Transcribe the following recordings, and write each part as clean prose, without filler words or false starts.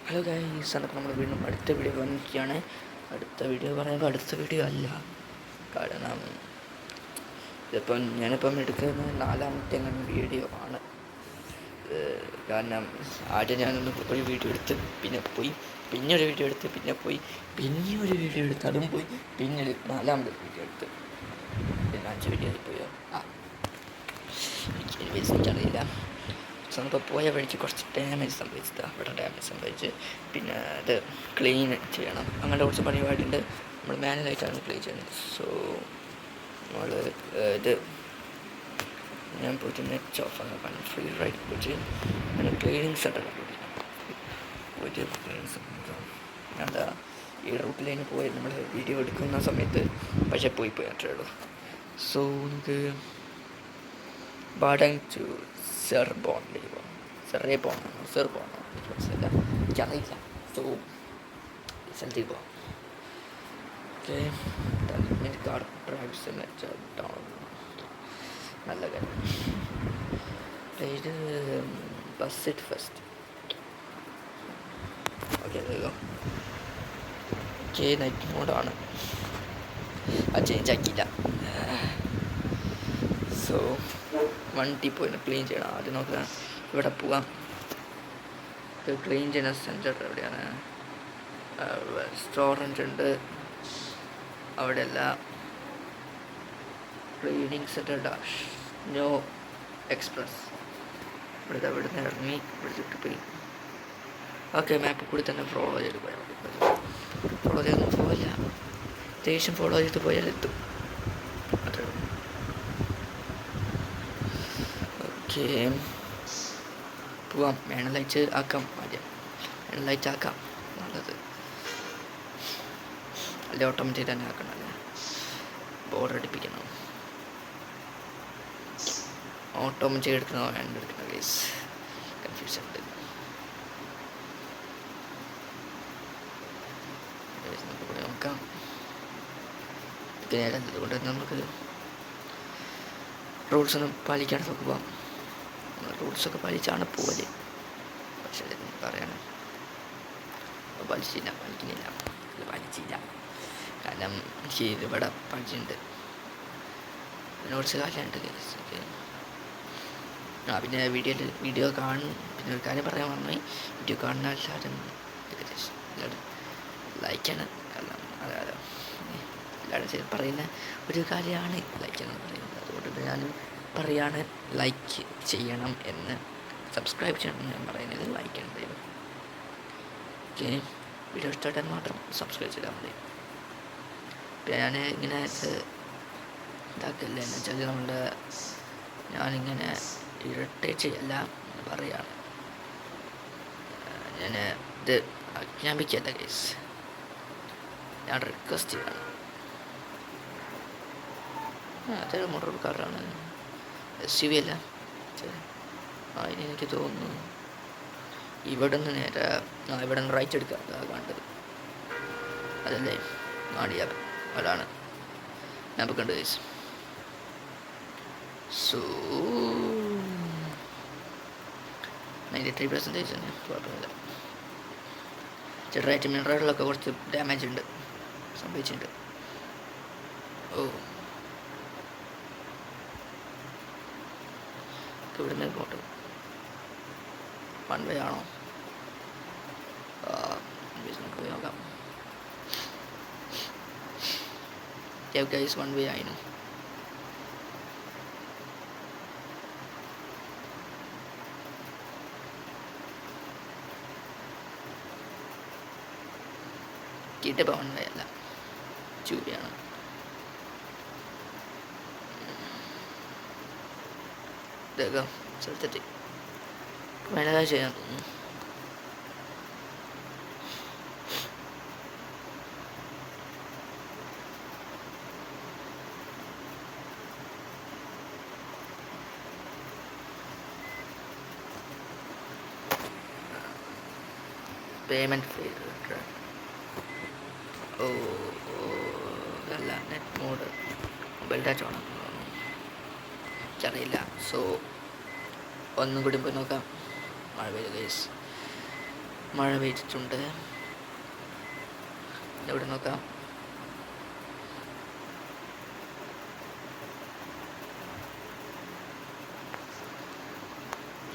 Hello guys, എന്നൊക്കെ നമ്മൾ വീണ്ടും അടുത്ത വീഡിയോ വന്നിരിക്കുകയാണ്. അടുത്ത വീഡിയോ പറയുമ്പോൾ അടുത്ത വീഡിയോ അല്ല, കാരണം ഞാനിപ്പം എടുക്കുന്ന 4ാമത്തെ വീഡിയോ ആണ്. കാരണം ആദ്യം ഞാനൊന്ന് ഒരു വീഡിയോ എടുത്ത് പിന്നെ പോയി, പിന്നെ ഒരു വീഡിയോ എടുത്ത് പിന്നെ പോയി, പിന്നെ ഒരു വീഡിയോ എടുത്ത് അതും പോയി, പിന്നെ 4ാമത്തെ വീഡിയോ എടുത്ത് പിന്നെ 5 വീഡിയോ ആയിപ്പോയോ. എനിക്കറിയില്ല. ഇപ്പോൾ പോയ വഴിക്ക് കുറച്ച് ഡാമേജ് സംഭവിച്ചതാണ്. ഇവിടെ ഡാമേജ് സംഭവിച്ച് പിന്നെ അത് ക്ലീൻ ചെയ്യണം. അങ്ങനത്തെ കുറച്ച് പരിപാടിയുണ്ട്. നമ്മൾ മാനുവലായിട്ടാണ് ക്ലീൻ ചെയ്യുന്നത്. സോ നമ്മൾ ഇത് ഞാൻ പോയിട്ട് നെറ്റ് ഓഫ് ആക്കാൻ ഫ്രീ റൈറ്റ് പോയിട്ട് ക്ലീനിങ് സെൻ്റർ പോയിട്ട് എന്താ ഈ റൂട്ടിലേക്ക് പോയി നമ്മൾ വീഡിയോ എടുക്കുന്ന സമയത്ത് പക്ഷേ പോയി അത്രേ ഉള്ളൂ. സോ നമുക്ക് ബാഡങ് ടു സെർബോണിലേക്ക് പോകാം. സെർബോണോ മനസ്സിലല്ല, എനിക്കറിയില്ല. സോ സ്ഥലത്തേക്ക് പോകാം. ഓക്കെ, കാർ ഡ്രൈവ്സ് നല്ല കാര്യം. ഇത് ബസ്സിറ്റ് ഫസ്റ്റ്. ഓക്കെ, ഓക്കെ, നൈറ്റ് മോഡാണ്. അത് ചേഞ്ച് ആക്കിയില്ല. സോ വണ്ടി പോയി ക്ലീൻ ചെയ്യണം. ആദ്യം നോക്കാം ഇവിടെ പോവാം. ഇത് ക്ലീൻ ചെയ്യുന്ന സെൻറ്റർ എവിടെയാണ്? റെസ്റ്റോറൻറ്റ് ഉണ്ട് അവിടെ. എല്ലാം cleaning centre dash no express. ഇവിടെ നിന്ന് ഇറങ്ങി ഇവിടെ ചുറ്റി പോയി. ഓക്കെ, മാപ്പിൽ കൂടി തന്നെ ഫോളോ ചെയ്ത് പോയാൽ മതി. ഫോളോ ചെയ്തൊന്നും പോവില്ല, അത്യാവശ്യം ഫോളോ ചെയ്ത് പോയാൽ എത്തും. അത്രേ ഉള്ളൂ. ഓക്കെ, പോവാം. ലൈറ്റ് ആക്കാം. ആദ്യം ലൈറ്റ് ആക്കാം, നല്ലത്. അല്ലെ ഓട്ടോമാറ്റിക് തന്നെ ആക്കണം, അല്ലേ ബോർഡർ അടിപ്പിക്കണം. ഓട്ടോമാറ്റിക് എടുക്കണോ ഹാൻഡ് എടുക്കണോ ഗൈസ്? കൺഫ്യൂഷൻ ഉണ്ട്. നമുക്ക് പോയി നോക്കാം. പിന്നെ അതുകൊണ്ട് നമുക്ക് റൂൾസൊന്നും പാലിക്കാണ്ട് നമുക്ക് പോവാം. റൂൾസൊക്കെ പാലിച്ചാണ് പോവല്. പക്ഷേ പറയണം, പാലിച്ചില്ല കാരണം എനിക്ക് ഇവിടെ പഠിച്ചിട്ടുണ്ട്. പിന്നെ കുറച്ച് കാലമുണ്ട് ഗൈസ്. പിന്നെ വീഡിയോ കാണും. പിന്നെ ഒരു കാര്യം പറയാൻ പറഞ്ഞു, വീഡിയോ കാണുന്ന എല്ലാവരും ലൈക്കാണ്. കാരണം അതായത് എല്ലാവരും പറയുന്ന ഒരു കാര്യമാണ് ലൈക്കാണെന്ന് പറയുന്നത്. അതുകൊണ്ട് ഞാനും പറയാണ് ലൈക്ക് ചെയ്യണം എന്ന്, സബ്സ്ക്രൈബ് ചെയ്യണം എന്ന് ഞാൻ പറയുന്നത്. ലൈക്ക് ചെയ്യണം. ഓക്കെ, വീഡിയോ ഇഷ്ടമായിട്ടാൽ മാത്രം സബ്സ്ക്രൈബ് ചെയ്താൽ മതി. പിന്നെ ഞാൻ ഇങ്ങനെ ഇതാക്കല്ലേ എന്ന് വെച്ചാൽ ഞാനിങ്ങനെ ഇറിറ്റേറ്റ് ചെയ്യല്ല പറയാണ്. ഞാൻ ഇത് ആജ്ഞാപിക്കല്ല ഗൈസ്, ഞാൻ റിക്വസ്റ്റ് ചെയ്യണം. അതൊരു മോട്ടോർ കാറാണ്, SUV അല്ല. അതിന് എനിക്ക് തോന്നുന്നു ഇവിടെ നിന്ന് നേരെ ഇവിടെ നിന്ന് റൈറ്റ് എടുക്കുക. അതാണ് കണ്ടത്, അതല്ലേ മാടിയ അതാണ് ഞാൻ ഇപ്പോൾ കണ്ടത് ഗൈസ്. സോ 93% തന്നെ, കുഴപ്പമില്ല. ചെറുതായിട്ട് മിനറലിലൊക്കെ കുറച്ച് ഡാമേജ് ഉണ്ട്, സംഭവിച്ചിട്ടുണ്ട്. ഇവിടുന്ന് പോട്ട് 1 വേ ആണോ? നമുക്ക് പോയി നോക്കാം. ഗൈസ് 1 വേ ആയിരുന്നു. കിട്ടിയപ്പോൾ 1 വേ അല്ല, 2 വേ ആണ്. ഇതൊക്കെ സ്ഥലത്തെത്തി വേണ്ടതായി ചെയ്യാൻ തോന്നുന്നു. Payment fail. ഇതല്ല net mode, mobile data on എനിക്കറിയില്ല. സോ ഒന്നും കൂടി പോയി നോക്കാം. മഴ പെയ്തു ഗൈസ്. മഴ പെയ്തിട്ടുണ്ട്. ഇവിടെ നോക്കാം.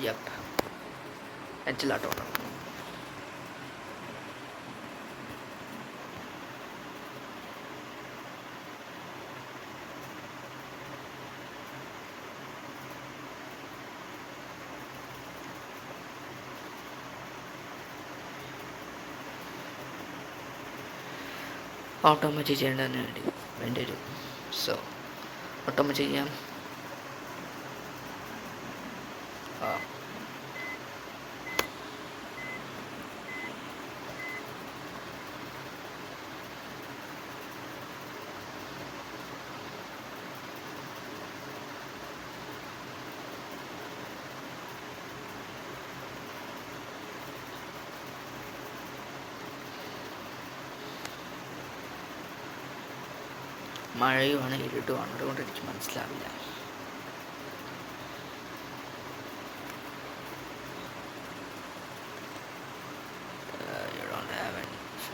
യപ്പ്, നെറ്റിലാട്ടോ. ഓട്ടോമാറ്റിക് ചെയ്യേണ്ടതിന് വേണ്ടി വരും. സോ ഓട്ടോമാറ്റിക് ചെയ്യാം. മഴയുമാണ് ഇരുട്ടുമാണ്, അതുകൊണ്ട് എനിക്ക് മനസ്സിലാവില്ല.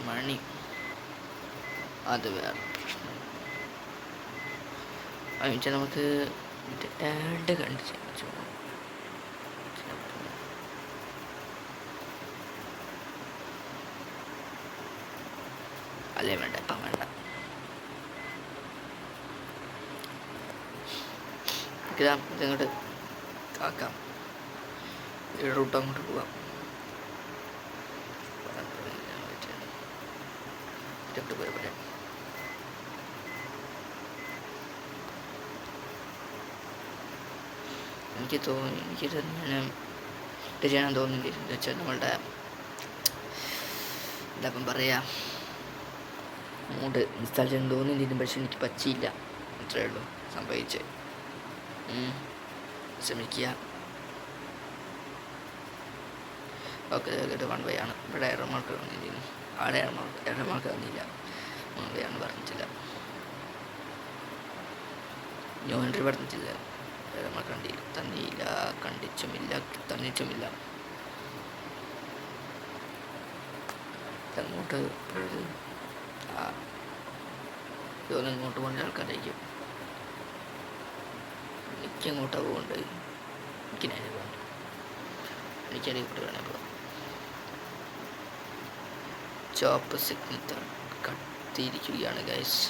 മണി അത് വേറെ പ്രശ്നം. അതിന് നമുക്ക് ആഡ് കണ്ടിച്ച് അല്ലേ വേണ്ട, ഇപ്പം വേണ്ട. ഇതങ്ങോട്ട് ആക്കാം. ഈ റൂട്ട് അങ്ങോട്ട് പോവാം. എനിക്കിത് ഇത് ചെയ്യാൻ തോന്നുന്നില്ല. എന്ന് വെച്ചാൽ നമ്മളുടെ എന്താ പറയാ, മൂഡ് ഇൻസ്റ്റാൾ ചെയ്യാൻ തോന്നുന്നില്ല. പക്ഷെ എനിക്ക് പറ്റിയില്ല, അത്രയേ ഉള്ളൂ സംഭവിച്ച്. ശ്രമിക്കുക. ഓക്കെ, ഇത് 1 വേ ആണ്. ഇവിടെ എറർ മാർക്ക് വന്നില്ല. ആടെ എറർ മാർക്ക് വന്നില്ല. 1 വേ ആണ് പറഞ്ഞിട്ടില്ല. ന്യൂ എൻട്രി പറഞ്ഞിട്ടില്ല. എറർ മാർക്ക് തന്നില്ല, തന്നിച്ചുമില്ല. അങ്ങോട്ട് ഇതൊന്നും ഇങ്ങോട്ട് പോകുന്ന ആൾക്കാരായിരിക്കും. എനിക്കങ്ങോട്ടാ പോകുന്നുണ്ട്. എനിക്കിനായി പോകണ്ട. എനിക്കറിയ കൂടെ വേണേ പോകാം. ചോപ്പ് സിഗ്നൽ കത്തിയിരിക്കുകയാണ് ഗൈസ്.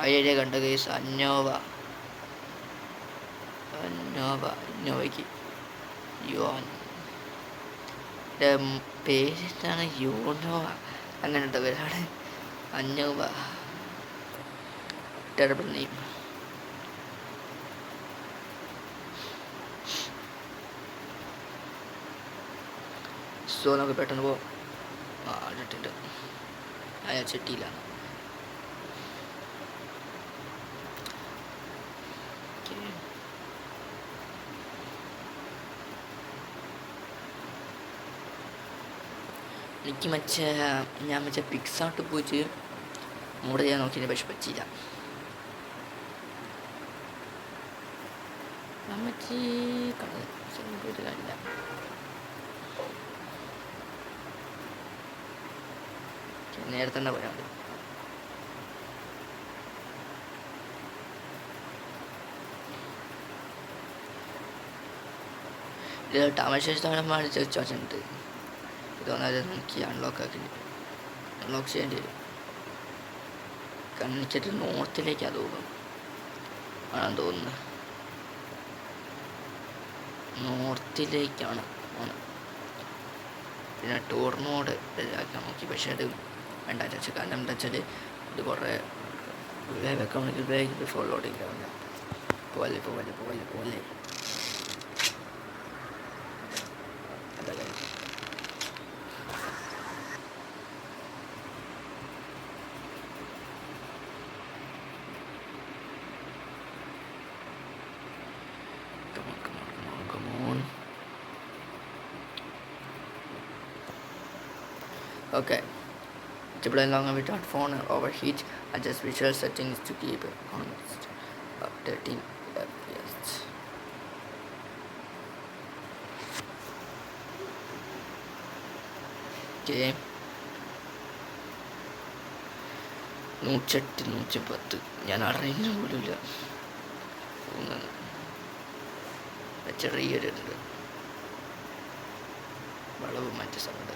ആ ഏരിയ കണ്ട ഗൈസ്. ഇന്നോവയ്ക്ക് യോൻ പേരാണ് യോനോവ, അങ്ങനത്തെ പേരാണ്. അന്നോവ ടെറബിൾ നെയിം. സോ നമുക്ക് പെട്ടെന്ന് പോകാം. ഇട്ടിട്ടുണ്ട്. അയാൾ ചെട്ടിയിലാണ്. എനിക്ക് ഞാൻ പിക്സാർട്ട് പോയിട്ട് മൂടെ ചെയ്യാൻ നോക്കിയത്, പക്ഷെ പറ്റിയില്ല. പോയിട്ട് കാണില്ല. നേരത്തെ തന്നെ പോയാൽ മതി. ഇത് താമരശ്ശേരി ചോദിച്ചിട്ടുണ്ട്. ഇതൊന്നത് എനിക്ക് അൺലോക്ക് ചെയ്യേണ്ടി വരും. കാരണം എനിക്കത് നോർത്തിലേക്കാണ് തോന്നുന്നത്. നോർത്തിലേക്കാണ്. പിന്നെ ടൂറിനോട് ഇതാക്കാൻ നോക്കി, പക്ഷെ അത് വേണ്ട വെച്ചാൽ. കാരണം എന്താ വെച്ചാൽ ഇത് കുറേ വെക്കണമെങ്കിൽ ഫോളോ ചെയ്യില്ല. പോലെ okay. To play along without phone or overheat, adjust visual settings to keep on 13 FPS. Okay. 108 110 ഞാൻ അറിയുന്ന പോലുമില്ല. ചെറിയൊരു ഇതുണ്ട്, വളവ് മറ്റു സൗണ്ട്.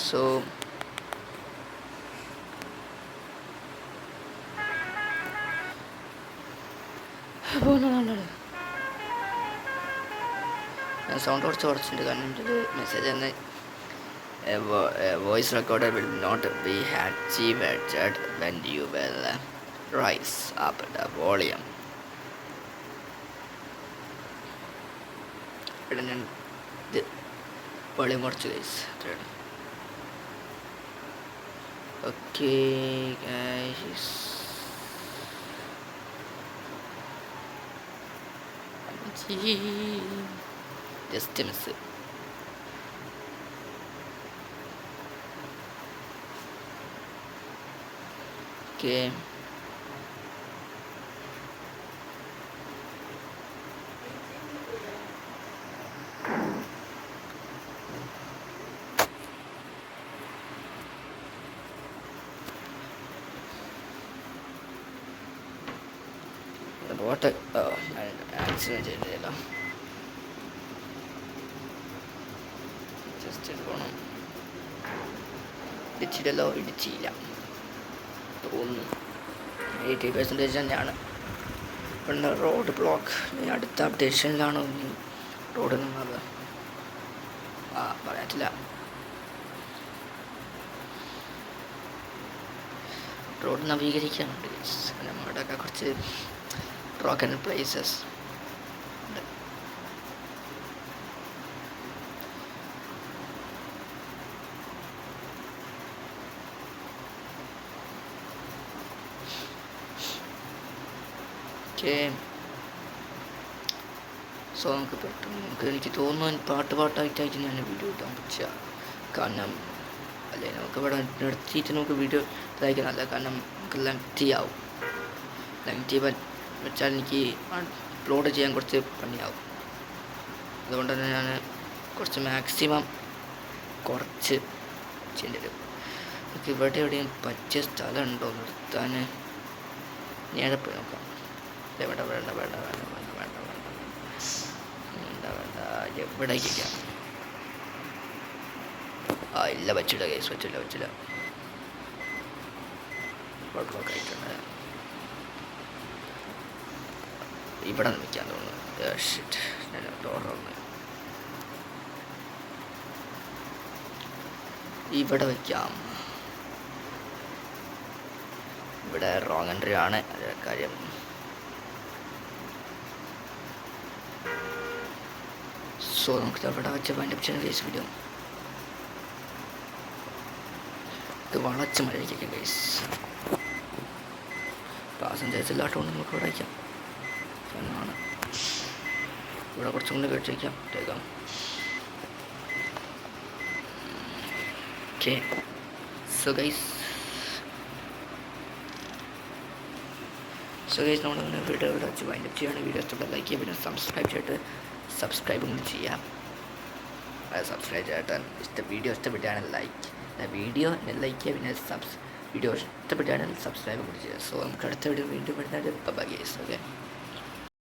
So ഞാൻ സൗണ്ട് കുറച്ചുണ്ട്, കാരണം ഇത് മെസ്സേജ് തന്നെ voice recorder will not be activated when you will rise up the volume. ഇവിടെ ഞാൻ ഇത് വോളിയം കുറച്ച് guys. Okay guys, just miss. Okay boat accident ചെയ്തില്ല, ജസ്റ്റ് പോകണം. ഇടിച്ചില്ലല്ലോ, ഇടിച്ചില്ല തോന്നുന്നു. 80% തന്നെയാണ്. പിന്നെ റോഡ് ബ്ലോക്ക് അടുത്ത അപ്ഡേഷനിലാണ് റോഡ് നിന്നത്. പറയാറ്റില്ല. റോഡ് നവീകരിക്കാനുണ്ട് നമ്മുടെയൊക്കെ കുറച്ച് ബ്രോക്കൺ പ്ലേസസ്. സോ നമുക്ക് പെട്ടെന്ന് എനിക്ക് തോന്നുന്നു പാട്ടായിട്ടായിട്ട് ഞാൻ വീഡിയോ ഇടാൻ പറ്റുക. കാരണം അല്ലേ നമുക്ക് ഇവിടെ നിർത്തിയിട്ട് നമുക്ക് വീഡിയോ ഇതായിരിക്കുന്നല്ല, കാരണം നമുക്ക് ലെങ്തി ആവും. ലെങ്തി വെച്ചാൽ എനിക്ക് അപ്ലോഡ് ചെയ്യാൻ കുറച്ച് പണിയാവും. അതുകൊണ്ട് തന്നെ ഞാൻ കുറച്ച് മാക്സിമം കുറച്ച് ചെയ്യേണ്ടി വരും. നമുക്ക് ഇവിടെ എവിടെയും പറ്റിയ സ്ഥലം ഉണ്ടോ നിർത്താൻ? ഞാൻ പോയി നോക്കാം. വേണ്ട വേണ്ട വേണ്ട വേണ്ട വേണ്ട വേണ്ട വേണ്ട വേണ്ട വേണ്ട എവിടെ ഇരിക്കാം? ഇല്ല, വെച്ചില്ല കേസ്, വെച്ചില്ല. ബ്ലോക്ക് ആയിട്ടുണ്ട്. ഇവിടെ നിൽക്കാൻ തോന്നുന്നു. ഞാൻ ഡോറൊന്ന് ഇവിടെ വയ്ക്കാം. ഇവിടെ റോങ് എൻട്രി ആണ് കാര്യം. സോ നമുക്ക് അവിടെ വെച്ച് വൈൻഡപ്പ് ചെയ്യുന്ന കേസ് വീഡിയോ. ഇത് വളച്ച് മഴയ്ക്കും കേസ്. പാസഞ്ചേഴ്സ് ഇല്ലാത്തതുകൊണ്ട് നമുക്ക് ഇവിടെ വയ്ക്കാം. എന്നാണ് ഇവിടെ കുറച്ചും കൂടി കഴിച്ചേക്കാം. ഓക്കെ സോ ഗൈസ് നമ്മളങ്ങനെ വീഡിയോ ഇവിടെ വെച്ച് വൈൻഡപ്പ് ചെയ്യുകയാണ്. വീഡിയോ ഇഷ്ടപ്പെട്ട ലൈക്ക് ചെയ്യുക, പിന്നെ സബ്സ്ക്രൈബും കൂടി ചെയ്യാം. സബ്സ്ക്രൈബ് ചെയ്തിട്ട് വീഡിയോ ഇഷ്ടപ്പെട്ടാണ് ലൈക്ക് ചെയ്യുക, പിന്നെ വീഡിയോ ഇഷ്ടപ്പെട്ടാണെങ്കിൽ സബ്സ്ക്രൈബ് കൂടി ചെയ്യുക. സോ നമുക്ക് അടുത്ത വീഡിയോ വീണ്ടും വരുന്നത്. Bye guys. ഓക്കെ.